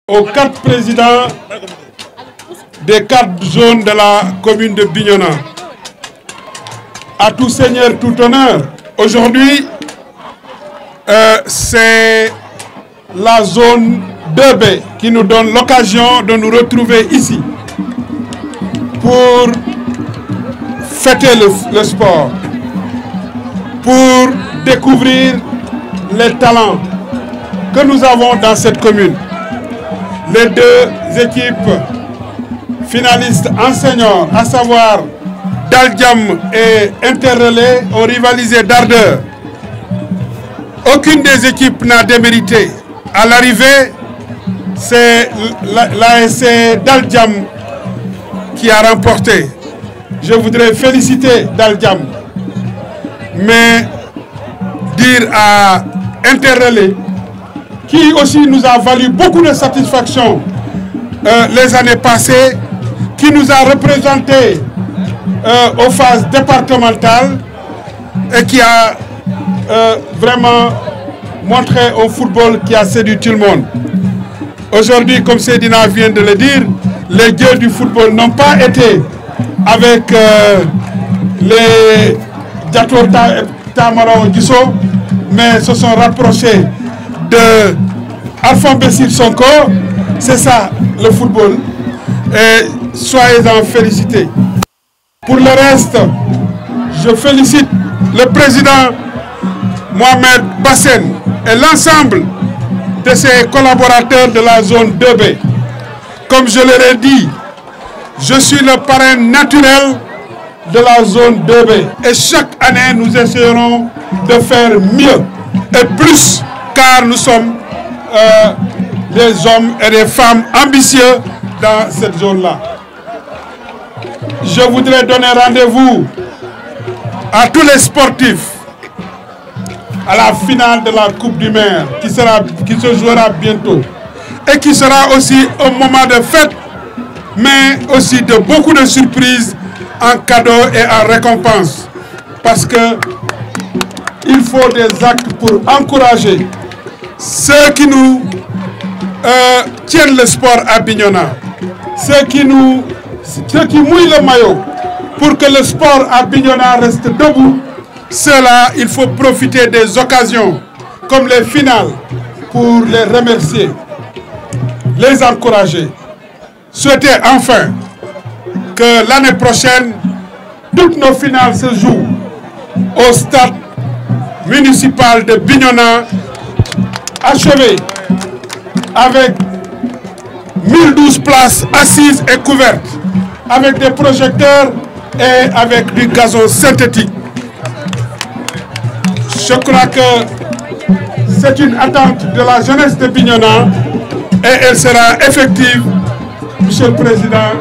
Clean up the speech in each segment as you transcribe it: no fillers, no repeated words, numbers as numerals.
aux 4 présidents des 4 zones de la commune de Bignona. À tout seigneur, tout honneur. Aujourd'hui, c'est la zone 2B qui nous donne l'occasion de nous retrouver ici pour fêter le sport, pour découvrir les talents que nous avons dans cette commune. Les 2 équipes finalistes enseignants, à savoir Daljam et Interrelais, ont rivalisé d'ardeur. Aucune des équipes n'a démérité. À l'arrivée, c'est l'ASC Daljam qui a remporté. Je voudrais féliciter Daljam, mais dire à Interrelais, qui aussi nous a valu beaucoup de satisfaction les années passées, qui nous a représentés aux phases départementales et qui a vraiment montré un football qui a séduit tout le monde. Aujourd'hui, comme Seydina vient de le dire, les dieux du football n'ont pas été avec les Diator Tamaron Gisso, mais se sont rapprochés de Alphonse Bessir Sonko. C'est ça le football, et soyez-en félicités. Pour le reste, je félicite le président Mohamed Bassène et l'ensemble de ses collaborateurs de la zone 2B. Comme je leur ai dit, je suis le parrain naturel de la zone 2B. Et chaque année, nous essaierons de faire mieux et plus, car nous sommes des hommes et des femmes ambitieux dans cette zone-là. Je voudrais donner rendez-vous à tous les sportifs à la finale de la Coupe du Maire qui se jouera bientôt et qui sera aussi un moment de fête, mais aussi de beaucoup de surprises en cadeaux et en récompenses, parce que il faut des actes pour encourager ceux qui nous tiennent le sport à Bignona, ceux qui mouillent le maillot pour que le sport à Bignona reste debout. Cela, il faut profiter des occasions comme les finales pour les remercier, les encourager. Souhaiter enfin que l'année prochaine, toutes nos finales se jouent au stade municipal de Bignona, achevé avec 1012 places assises et couvertes, avec des projecteurs et avec du gazon synthétique. Je crois que c'est une attente de la jeunesse de Bignona et elle sera effective, Monsieur le Président.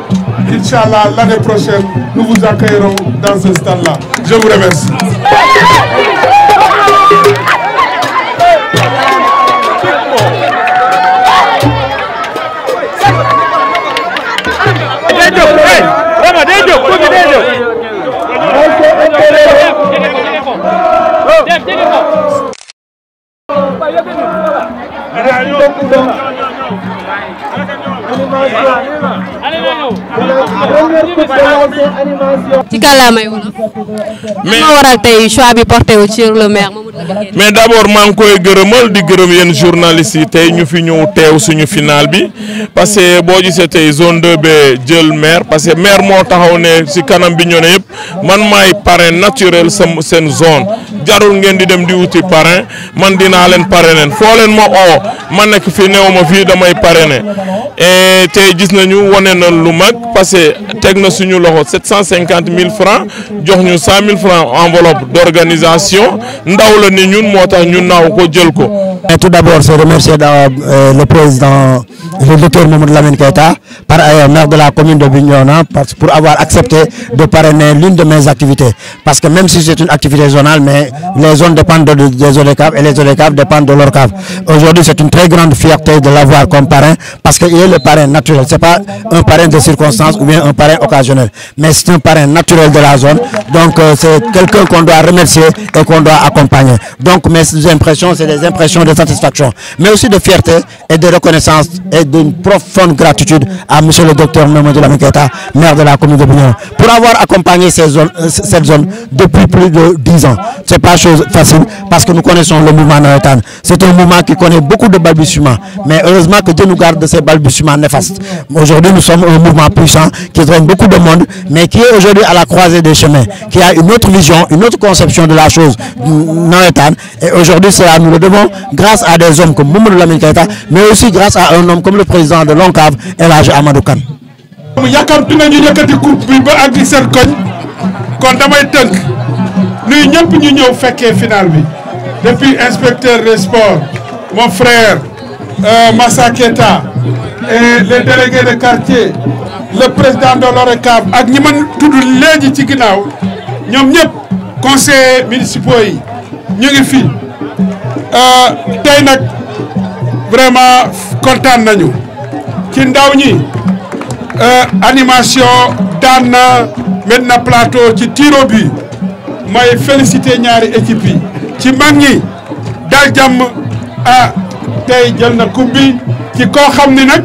Inch'Allah, l'année prochaine, nous vous accueillerons dans ce stade-là. Je vous remercie. ci kàllaamay wolof. mais ma waral tey choix bi porté wu sur le maire Mamadou Lamine Keita. mais d'abord maa ngi koy gërëmal di gërëm yéen journalistes yi tey ñu fi ñëw teew suñu final bi parce que boo gisee tey zone 2B jël maire parce que maire moo taxaw ne si kanam bi ñoo ne yëpp man maay parrain naturel seen zone jarul ngeen di dem di wuti parrain man dinaa leen parrainer foo leen ma oo man nekk fi néew ma fii damay parrainer et tey gis nañu wane na lu mag parce que teg na suñu loxo 750 000 francs jox ñu 100 000 francs enveloppe d'organisation ndaw la ni ñun moo tax ñu naaw ko jël ko. Tout d'abord, c'est remercier le président, le docteur Mamadou Lamine Keita, par ailleurs maire de la commune de Bignona, pour avoir accepté de parrainer l'une de mes activités. Parce que même si c'est une activité zonale, mais les zones dépendent des ODCAV et les ODCAV dépendent de l'ORCAV. Aujourd'hui, c'est une très grande fierté de l'avoir comme parrain, parce qu'il est le parrain naturel. C'est pas un parrain de circonstance ou bien un parrain occasionnel, mais c'est un parrain naturel de la zone. Donc, c'est quelqu'un qu'on doit remercier et qu'on doit accompagner. Donc, mes impressions, c'est des impressions de satisfaction, mais aussi de fierté et de reconnaissance et et d'une profonde gratitude à monsieur le docteur Mamadou Lamine Keita, maire de la commune de Bignona, pour avoir accompagné cette zone depuis plus de 10 ans. C'est pas chose facile parce que nous connaissons le mouvement navétane. C'est un mouvement qui connaît beaucoup de balbutiements, mais heureusement que Dieu nous garde de ces balbutiements néfastes. Aujourd'hui, nous sommes un mouvement puissant qui draine beaucoup de monde, mais qui est aujourd'hui à la croisée des chemins, qui a une autre vision, une autre conception de la chose navétane. Et aujourd'hui, c'est à nous le devons grâce à des hommes comme Mamadou Lamine Keita, mais aussi grâce à un homme comme le président de l'ONCAV, El Hadji Amadou Kane. yàkkamti nañu yëkkati coupe bi ba àgg seen koñ kon damay tënk nuyu ñëpp ñu ñëw fekkee final bi depuis inspecteur des sports mon frère Massa Keita et les délégués de quartier le président de l'ORECAV ak ñi man tudd léegi ci ginnaaw ñoom ñëpp conseillers municipaux yi ñu ngi fi tey nag vraiment kontaan nañu ci ndaw ñi animation daan na Médina Plateau ci tiro bi may féliciter ñaari équipe yi ci mag ñi dal jàmm tey jël na coupe bi ci koo xam ni nag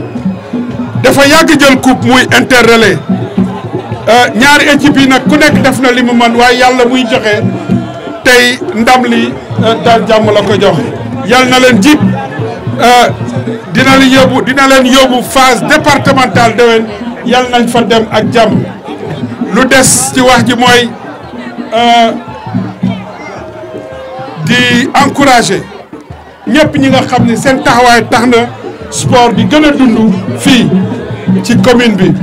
dafa yàgg jël coupe muy interrelais ñaari équipe yi nag ku nekk def na li mu mën waaye yàlla muy joxe tey ndam li dal jàmm la ko jox yàlla na leen jib dina leen yóbbu phase départementale déwén yàlla nañ fa dem ak jàmm lu des ci wax ji mooy di encourager ñëpp ñi nga xam ne seen taxawaay tax na sport bi gën a dund fii ci commune bi.